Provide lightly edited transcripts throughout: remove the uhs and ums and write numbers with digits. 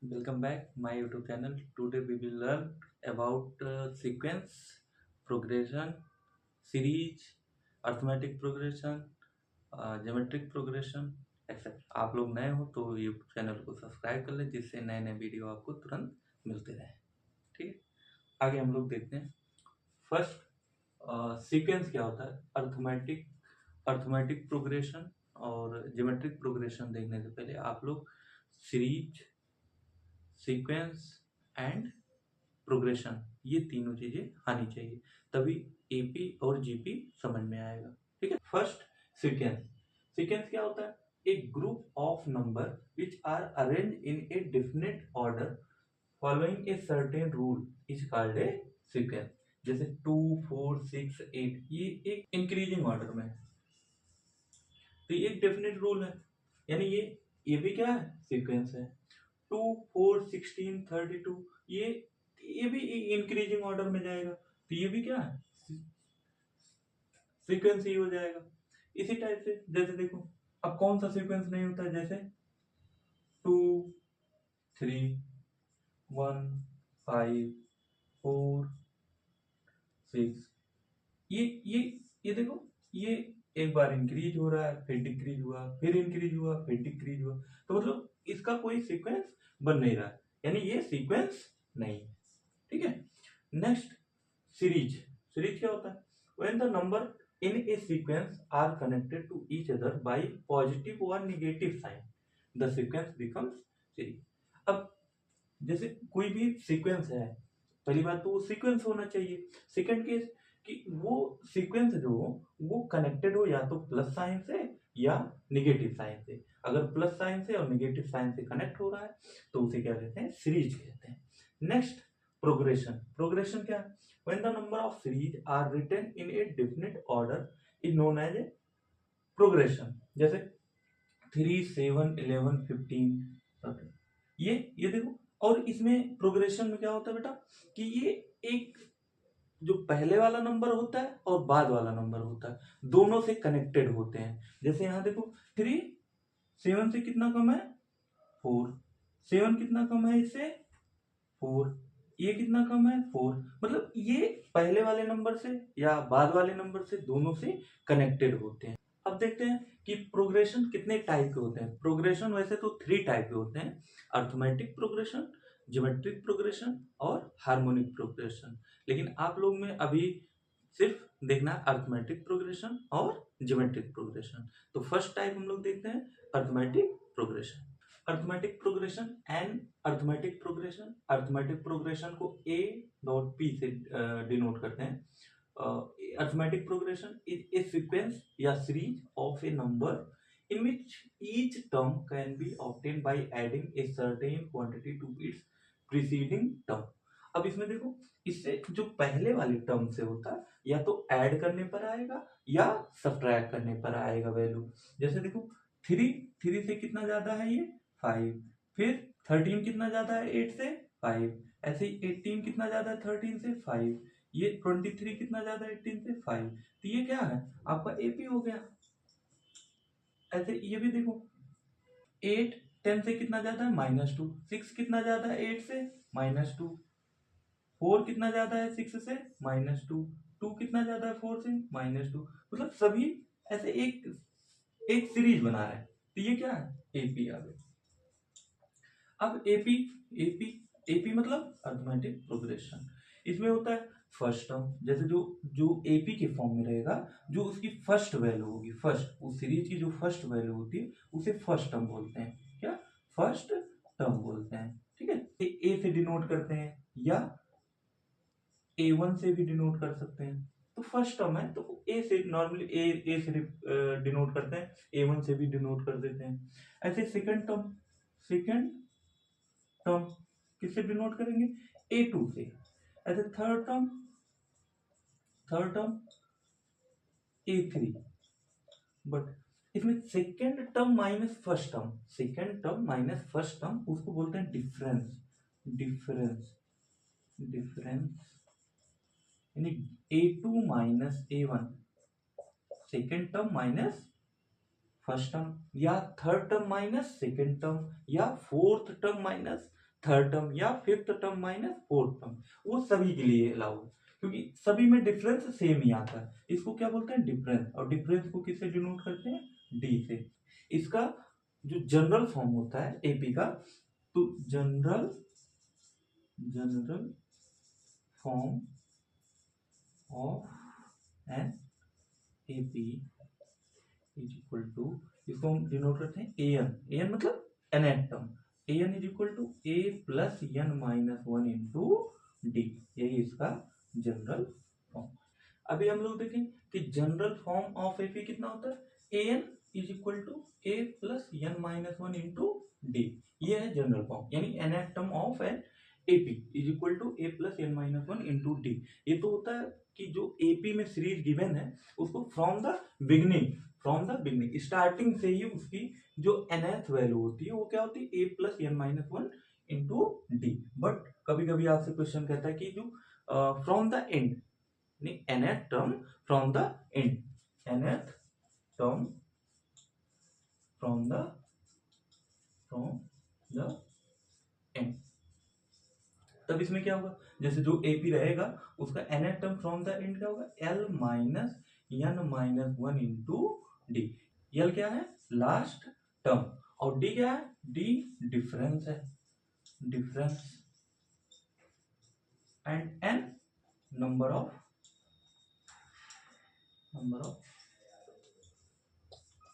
Welcome back my YouTube channel. Today we will learn about sequence, progression, series, arithmetic progression, geometric progression, etcetera. आप लोग नए हो तो YouTube channel को subscribe कर लें जिससे नए नए वीडियो आपको तुरंत मिलते रहे। ठीक है, आगे हम लोग देखते हैं। फर्स्ट सीक्वेंस क्या होता है। अर्थमेटिक प्रोग्रेशन और ज्योमेट्रिक प्रोग्रेशन देखने से पहले आप लोग सीरीज, सीक्वेंस एंड प्रोग्रेशन ये तीनों चीजें आनी चाहिए, तभी एपी और जीपी समझ में आएगा। ठीक है। First, sequence. सीक्वेंस क्या होता है? एक group of number which are arrange in a definite order following a certain rule is called a sequence. जैसे 2, 4, 6, 8 ये एक इंक्रीजिंग ऑर्डर में है, तो ये एक डेफिनेट रूल है, यानी ये भी क्या है? सीक्वेंस है। 2, 4, 16, 32 ये भी इंक्रीजिंग ऑर्डर में जाएगा, तो ये भी क्या है? सीक्वेंस ही हो जाएगा। इसी टाइप से जैसे देखो, अब कौन सा सीक्वेंस नहीं होता है? जैसे 2, 3, 1, 5, 4, 6 ये ये ये देखो, ये एक बार इंक्रीज हो रहा है, फिर डिक्रीज हुआ, फिर इंक्रीज हुआ, फिर डिक्रीज हुआ, तो मतलब इसका कोई सीक्वेंस बन नहीं रहा है, यानी ये सीक्वेंस नहीं है। ठीक है। Next, series. सीरीज क्या होता है? When the number in a sequence are connected to each other by positive और negative sign, the sequence becomes series. अब जैसे कोई भी सीक्वेंस है, पहली बात तो वो सीक्वेंस होना चाहिए। सेकंड केस कि वो सीक्वेंस जो हो वो कनेक्टेड हो या तो प्लस साइन से या नेगेटिव साइन से। अगर प्लस साइन से और नेगेटिव साइन से कनेक्ट हो रहा है तो उसे क्या कहते हैं? सीरीज कहते हैं। Next, progression. प्रोग्रेशन क्या है? When the number of series are written in a definite order is known as a progression. जैसे 3, 7, 11, 15, ये देखो। और इसमें प्रोग्रेशन में क्या होता है बेटा कि ये एक जो पहले वाला नंबर होता है और बाद वाला नंबर होता है, दोनों से कनेक्टेड होते हैं। जैसे यहाँ देखो, 3 7 से कितना कम है? 4। 7 कितना कम है इससे? 4। ये कितना कम है? 4। मतलब ये पहले वाले नंबर से या बाद वाले नंबर से दोनों से कनेक्टेड होते हैं। अब देखते हैं कि प्रोग्रेशन कितने टाइप के होते हैं। प्रोग्रेशन वैसे तो 3 टाइप के होते हैं: अर्थमेटिक प्रोग्रेशन, ज्योमेट्रिक प्रोग्रेशन और हार्मोनिक प्रोग्रेशन। लेकिन आप लोग में अभी सिर्फ देखना है अर्थमेटिक प्रोग्रेशन और ज्योमेट्रिक प्रोग्रेशन। तो फर्स्ट टाइप हम लोग देखते हैं arithmetic progression. Arithmetic progression and arithmetic progression. Arithmetic progression को ए डॉट पी से डिनोट करते हैं। Arithmetic progression is a sequence या series of a number in which each term can be obtained by adding a certain quantity to its preceding term। अब इसमें देखो, इससे जो पहले वाले टर्म से होता है या तो ऐड करने पर आएगा या सब्ट्रैक्ट करने पर आएगा वैल्यू। जैसे देखो, 3 से कितना ज्यादा है? ये 5। फिर 13 कितना ज्यादा है 8 से? 5। ऐसे ही 18 कितना ज्यादा है 13 से? 5। ये 23 कितना ज्यादा है 18 से? 5। तो ये क्या है? आपका एपी हो गया। ऐसे ये भी देखो, 8 10 से कितना ज्यादा है? -2। 6 कितना ज्यादा है 8 से? -2। 4 कितना ज्यादा है 6 से? -2। 2 कितना ज्यादा है 4 से? -2। मतलब सभी ऐसे एक एक सीरीज बना रहे हैं, तो ये क्या है? एपी आ गया। अब एपी एपी एपी मतलब अर्थमेटिक प्रोग्रेशन। इसमें होता है फर्स्ट टर्म। जैसे जो जो एपी के फॉर्म में रहेगा, जो उसकी फर्स्ट वैल्यू होगी, फर्स्ट उस सीरीज की जो फर्स्ट वैल्यू होती है उसे फर्स्ट टर्म बोलते हैं। क्या? फर्स्ट टर्म बोलते हैं। ठीक है। ए से डिनोट करते हैं या A1 से भी डिनोट कर सकते हैं। तो फर्स्ट टर्म है तो ए से नॉर्मली ए से डिनोट करते हैं, A1 से भी डिनोट कर देते हैं। ऐसे सेकंड टर्म, सेकंड टर्म किससे डिनोट करेंगे? A2 से। ऐसे थर्ड टर्म A3। बट इसमें second term minus first term, second term minus first term उसको बोलते हैं डिफरेंस। डिफरेंस डिफरेंस यानी A2 minus A1, second term minus first term, या third term minus second term, या fourth term minus third term या fifth term minus fourth term, वो सभी के लिए अलाउ है, क्योंकि सभी में डिफरेंस सेम ही आता है। इसको क्या बोलते हैं, डिफरेंस, और डिफरेंस को किससे डिनोट करते हैं, डी से। इसका जो जनरल फॉर्म होता है एपी का, तो general form of N AP is equal to, इसको हम डिनोट करते हैं एन मतलब nth term, n is equal to a plus n minus one into d, यही इसका जनरल फॉर्म। अभी हम लोग देखें कि जनरल फॉर्म ऑफ एपी कितना होता है, n is equal to a plus n minus one into d, ये है जनरल फॉर्म, यानी nth term of N AP is equal to a plus n minus one into d. ये तो होता है कि जो एपी में सीरीज गिवन है उसको फ्रॉम द बिगनिंग स्टार्टिंग से ही उसकी जो nth वैल्यू होती है वो क्या होती है, a plus n minus one into d. But कभी कभी आपसे क्वेश्चन कहता है कि जो from the end, nth term from the end, nth term from the end, तब इसमें क्या होगा, जैसे जो एपी रहेगा उसका nth term from the end क्या होगा, L minus n minus one into d. L क्या है, लास्ट टर्म, और डी क्या है, डी डिफरेंस है, difference, and n number of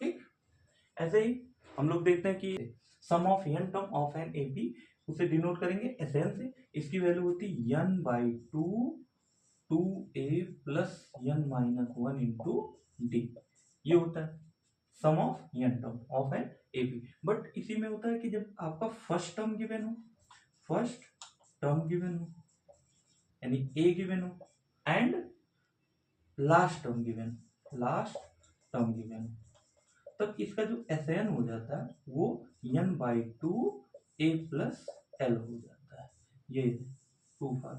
ठीक। ऐसे ही हम लोग देखते हैं कि sum of n term of N AP, उसे डिनोट करेंगे एसएन से, इसकी वैल्यू होती है n by two two a plus n minus one into d, ये होता है sum of n term of N AP. But इसी में होता है कि जब आपका फर्स्ट टर्म गिवन हो, यानी ए गिवन हो एंड लास्ट टर्म गिवन हो, तब इसका जो एसएन हो जाता है वो n by two a plus l हो जाता है, ये टू फॉर्म।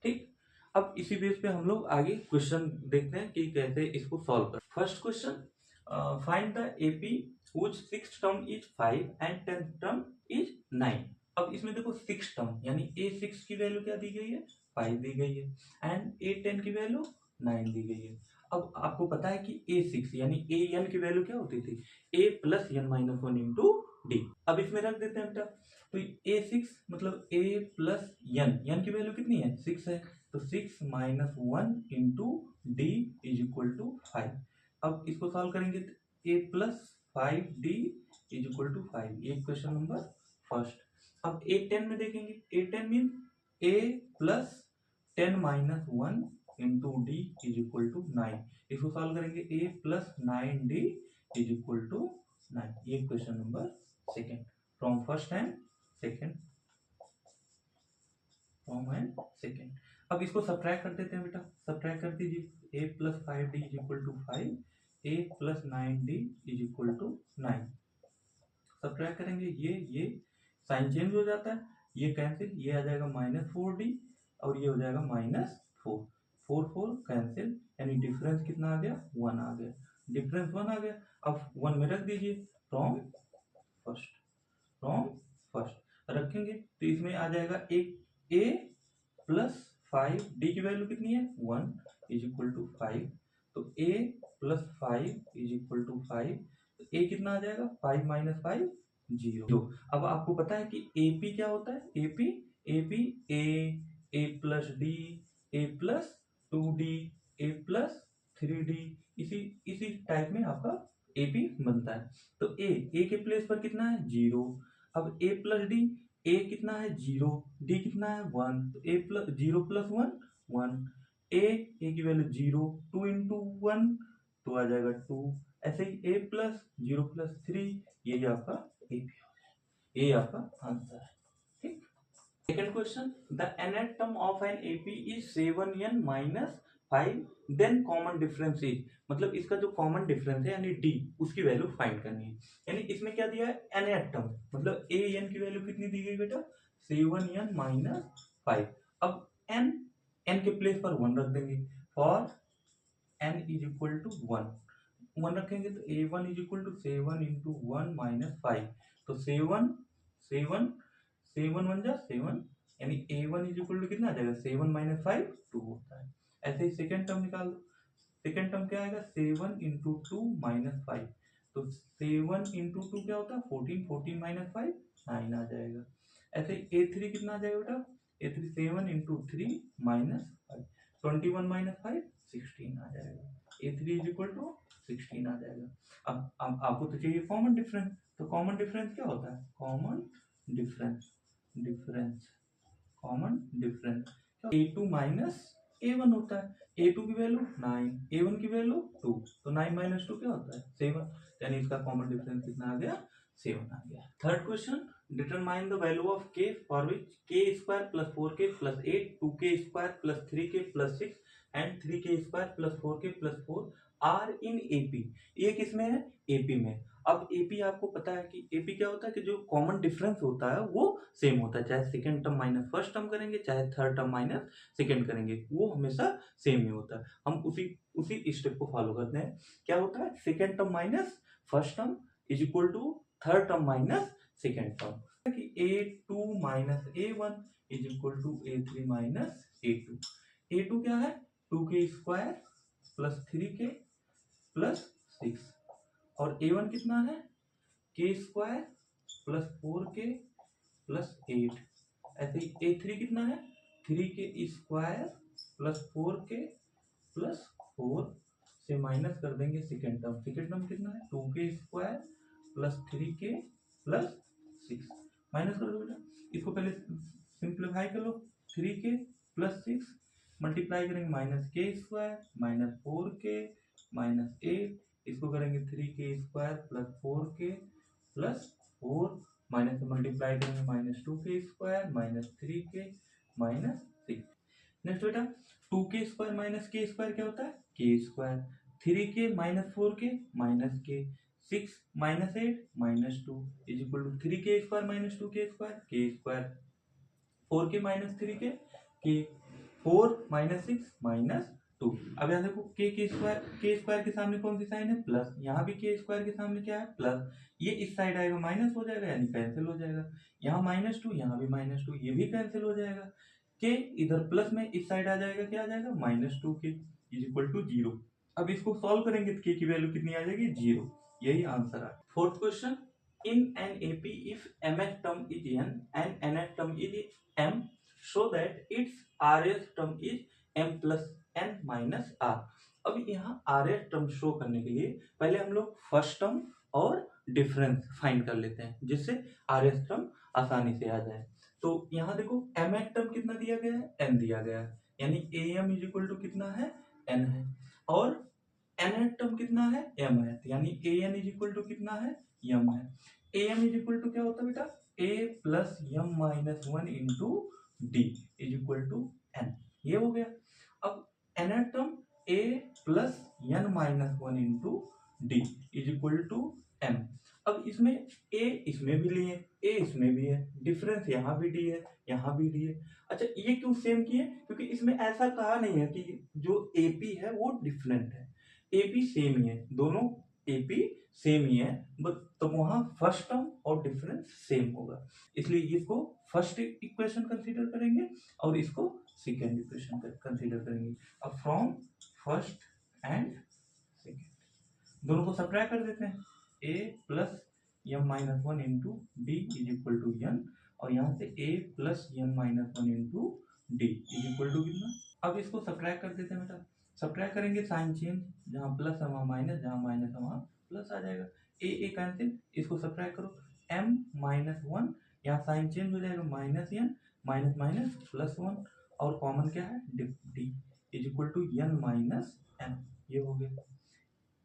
ठीक, अब इसी बेस पे हम लोग आगे क्वेश्चन देखते हैं कि कैसे इसको सॉल्व कर। First question, find the AP which sixth term is 5 and 10th term is 9। अब इसमें देखो सिक्स टर्म, यानी ए सिक्स की वैल्यू क्या दी गई है, 5 दी गई है, एंड ए 10 की वैल्यू 9 दी गई है। अब आपको पता है कि ए सिक्स यानी ए एन की वैल्यू क्या होती थी, a plus n minus one into d. अब इसमें रख देते हैं बेटा, तो ए सिक्स मतलब ए प्लस एन की वैल्यू कितनी है, 6 है, तो 6 minus one into d is equal to 5। अब इसको सॉल्व करेंगे तो a plus 5d is equal to 5, ये क्वेश्चन नंबर फर्स्ट। अब ए 10 में देखेंगे, a 10 mean a plus 10 minus one into d is equal to 9, इसको सॉल्व करेंगे a plus 9d is equal to 9, ये question number second from first end second. अब इसको subtract कर देते हैं बेटा, सब्ट्रैक्ट कर दीजिए, a plus 5d is equal to 5, a plus 9d is equal to 9। Subtract करेंगे, ये साइन चेंज हो जाता है, ये कैंसिल, ये आ जाएगा -4d और ये हो जाएगा -4, 4 कैंसिल, यानी डिफरेंस कितना आ गया, 1 आ गया, डिफरेंस 1 आ गया। अब 1 में रख दीजिए, फ्रॉम फर्स्ट रखेंगे तो इसमें आ जाएगा एक ए प्लस 5d की वैल्यू कितनी है, 1 इज इक्वल टू 5, तो a plus 5 is equal to 5, तो a कितना आ जाएगा, 5 माइनस 5 0। अब आपको पता है कि AP क्या होता है, AP a plus D, a plus 2d, a plus 3d, इसी टाइप में आपका AP बनता है। तो a के प्लेस पर कितना है, 0। अब a प्लस डी, a कितना है 0, d कितना है 1, तो a प्लस 0 प्लस 1 1, a की वैल्यू 0, 2 इंटू 1 तो आ जाएगा 2, ऐसे ही a प्लस 0 प्लस 3, ये आपका AP, ये आपका आंसर है। ठीक, second question, the nth term of an AP is 7n minus 5, then common difference is, मतलब इसका जो कॉमन डिफरेंस है यानी d, उसकी वैल्यू फाइंड करनी है। यानी इसमें क्या दिया है, nth टर्म मतलब an की वैल्यू कितनी दी गई बेटा, 7n माइनस 5। अब n के प्लेस पर 1 रख देंगे, for n is equal to 1 रखेंगे तो a1 is equal to 7 into 1 minus 5, तो 7 7 1 जा 7, यानी a1 इज इक्वल टू कितना आ जाएगा 7 माइनस 5 2 होता है। ऐसे ही सेकेंड टर्म निकाल दो। सेकेंड टर्म क्या आएगा 7 इंटू 2 माइनस 5, तो 7 इंटू 2 क्या होता है 14, 14 माइनस 5 9 आ जाएगा। ऐसे ही a3 कितना आ जाएगा बेटा a3 7 इंटू 3 माइनस 5, 21 माइनस 5 16 आ जाएगा। a3 इज इक्वल टू 16 आ जाएगा। अब आपको तो चाहिए कॉमन डिफरेंस, तो कॉमन डिफरेंस क्या होता है common difference, common difference a2 minus a1 होता है। a2 की वैल्यू 9, a1 की वैल्यू 2, तो 9 माइनस 2 क्या होता है 7, यानी इसका कॉमन डिफरेंस कितना आ गया 7 आ गया। Third question, determine the value of k for which k square plus 4k plus 8 2k square plus 3k plus 6 and 3k square plus 4k plus 4 are in AP. ये किसमें है एपी में। अब AP आपको पता है कि एपी क्या होता है कि जो कॉमन डिफरेंस होता है वो सेम होता है, चाहे second term minus first term करेंगे चाहे थर्ड टर्म माइनस सेकंड करेंगे, वो हमेशा सेम ही होता है। हम उसी उसी स्टेप को फॉलो करते हैं। क्या होता है second term minus first term is equal to third term minus second term, कि a2 minus a1 is equal to a3 minus a2। a2 क्या है 2k square plus 3k plus 6, और a1 कितना है k square plus 4k plus 8। ऐसे ही a3 कितना है 3k square plus 4k plus 4 से माइनस कर देंगे सेकेंड टर्म कितना है 2k square plus 3k plus 6, minus कर दो बेटा। इसको पहले सिंप्लीफाई कर लो, 3k प्लस 6 मल्टीप्लाई करेंगे minus k square minus 4k minus 8, इसको करेंगे 3k square plus 4k plus 4 minus से मल्टीप्लाई करेंगे minus 2k square minus 3k minus 6। Next बेटा 2k square minus k square क्या होता है k square, 3k minus 4k minus k, 6 minus 8 minus 2 is equal to 3k square minus 2k square k square, 4k minus 3k k, 4 minus 6 minus 2। अब यहाँ देखो के square के सामने कौन सी साइन है प्लस, यहाँ भी के स्क्वायर के सामने क्या है प्लस, ये इस साइड आएगा माइनस हो जाएगा यानी कैंसिल हो जाएगा। यहाँ माइनस 2 यहाँ भी माइनस 2 ये भी कैंसिल हो जाएगा। के इधर प्लस में इस साइड आ जाएगा क्या आ जाएगा minus 2k is equal to 0। अब इसको सॉल्व करेंगे तो के की वैल्यू कितनी आ जाएगी 0, यही आंसर है। Fourth question, in an AP if mth term is n and nth term is m so that its rth term is m plus n minus r। अब यहाँ rth टर्म शो करने के लिए पहले हम लोग फर्स्ट टर्म और difference find कर लेते हैं जिससे rth टर्म आसानी से आ जाए। तो यहाँ देखो mth टर्म कितना दिया गया है n दिया गया है, यानी am इज इक्वल टू कितना है n है, और nth टर्म कितना है m है, यानी an इज इक्वल टू कितना है m है। am इज इक्वल टू क्या होता है बेटा a plus m minus 1 into d is equal to n, ये हो गया। अब nth term a plus n minus 1 into d is equal to m। अब इसमें a इसमें भी लिए a इसमें भी है, डिफरेंस यहाँ भी d है यहाँ भी d है। अच्छा ये क्यों सेम किए, क्योंकि इसमें ऐसा कहा नहीं है कि जो AP है वो डिफरेंट है, AP सेम ही है, दोनों AP सेम ही है, बट तो वहां फर्स्ट टर्म और डिफरेंस सेम होगा, इसलिए इसको फर्स्ट इक्वेशन कंसीडर करेंगे और इसको सेकेंड इक्वेशन कंसीडर करेंगे। अब फ्रॉम फर्स्ट एंड सेकेंड दोनों को सब्ट्रैक्ट कर देते हैं, a plus m minus 1 into d is equal to n, और यहाँ से a plus m minus 1 into d is equal to कितना। अब इसको सब्ट्रैक्ट कर देते हैं बेटा, सब्ट्रैक्ट करेंगे साइन चेंज, जहाँ प्लस है वहाँ माइनस, जहाँ माइनस है वहाँ प्लस आ जाएगा, ए कैंसिल, इसको सब्ट्रैक्ट करो m माइनस 1, यहाँ साइन चेंज हो जाएगा minus n minus minus plus 1, और कॉमन क्या है d is equal to n minus n, ये हो गया।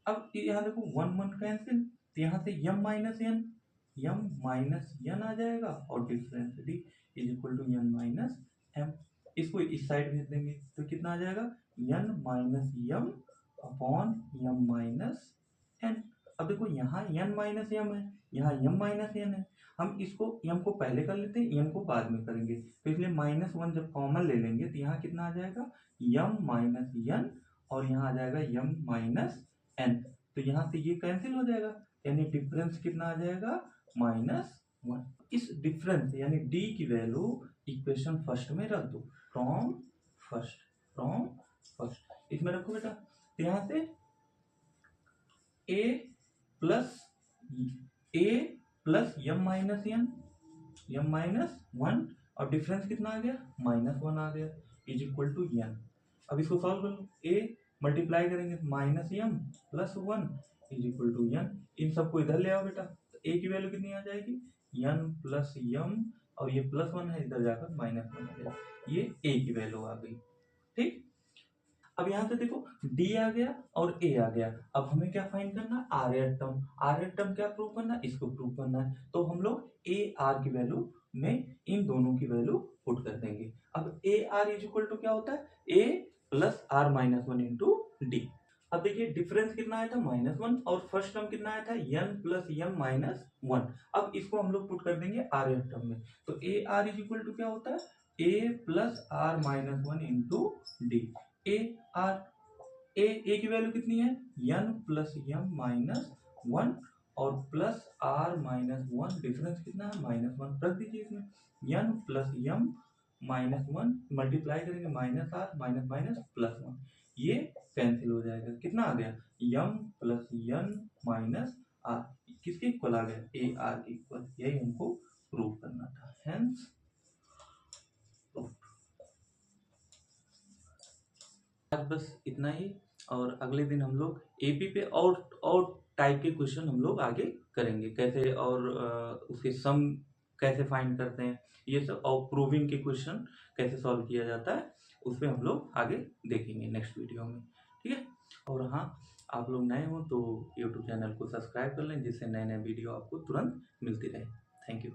अब यहाँ देखो 1 1 कैंसिल, तो यहाँ से m माइनस n आ जाएगा, और difference d is equal to n minus m, इसको इस साइड भेज देंगे तो कितना आ जाएगा n minus m upon m minus n। अब देखो यहाँ n माइनस m है, यहाँ m माइनस n है, हम इसको m को पहले कर लेते हैं m को बाद में करेंगे, तो इसलिए माइनस 1 जब कॉमन ले लेंगे तो यहाँ कितना आ जाएगा m माइनस n, और यहाँ आ जाएगा m माइनस n, तो यहाँ से ये कैंसिल हो जाएगा, यानी डिफरेंस कितना आ जाएगा -1। इस डिफरेंस यानी डी की वैल्यू इक्वेशन फर्स्ट में रख दो, फ्रॉम फर्स्ट इसमें रखो बेटा। तो यहाँ से ए प्लस यम माइनस वन और डिफरेंस कितना आ गया -1 आ गया इज इक्वल टू एन। अब इसको सॉल्व कर लो, ए मल्टीप्लाई करेंगे -m plus 1 is equal to n. इन सबको इधर ले आओ बेटा, तो ए की वैल्यू कितनी आ जाएगी n प्लस यम और ये -1 है इधर जाकर -1 आ जाएगा, ये ए की वैल्यू आ गई। ठीक, अब यहाँ से देखो d आ गया और a आ गया। अब हमें क्या फाइंड करना है, आर टर्म क्या प्रूव करना है, इसको प्रूव करना है। तो हम लोग a r की वैल्यू में इन दोनों की वैल्यू पुट कर देंगे। अब a r is equal to क्या होता है a plus r minus 1 into d. अब देखिए डिफरेंस कितना आया था -1 और फर्स्ट टर्म कितना आया था n प्लस m माइनस 1। अब इसको हम लोग पुट कर देंगे आर टर्म में, तो a r is equal to क्या होता है a plus r minus 1 into d. A की वैल्यू कितनी है n प्लस m माइनस 1 और प्लस r माइनस 1, डिफरेंस कितना है -1, रख दीजिए इसमें n plus m minus 1 multiply करेंगे -r माइनस माइनस प्लस 1, ये कैंसिल हो जाएगा। कितना आ गया m plus n minus r, किसके इक्वल आ गया ए आर के इक्वल। यही हमको प्रूव करना था, हेंस आज बस इतना ही। और अगले दिन हम लोग एपी पे और टाइप के क्वेश्चन हम लोग आगे करेंगे, कैसे और उसके सम कैसे फाइंड करते हैं ये सब, और प्रूविंग के क्वेश्चन कैसे सॉल्व किया जाता है उस पर हम लोग आगे देखेंगे नेक्स्ट वीडियो में। ठीक है, और हाँ आप लोग नए हो तो यूट्यूब चैनल को सब्सक्राइब कर लें, जिससे नए नए वीडियो आपको तुरंत मिलती रहे। Thank you.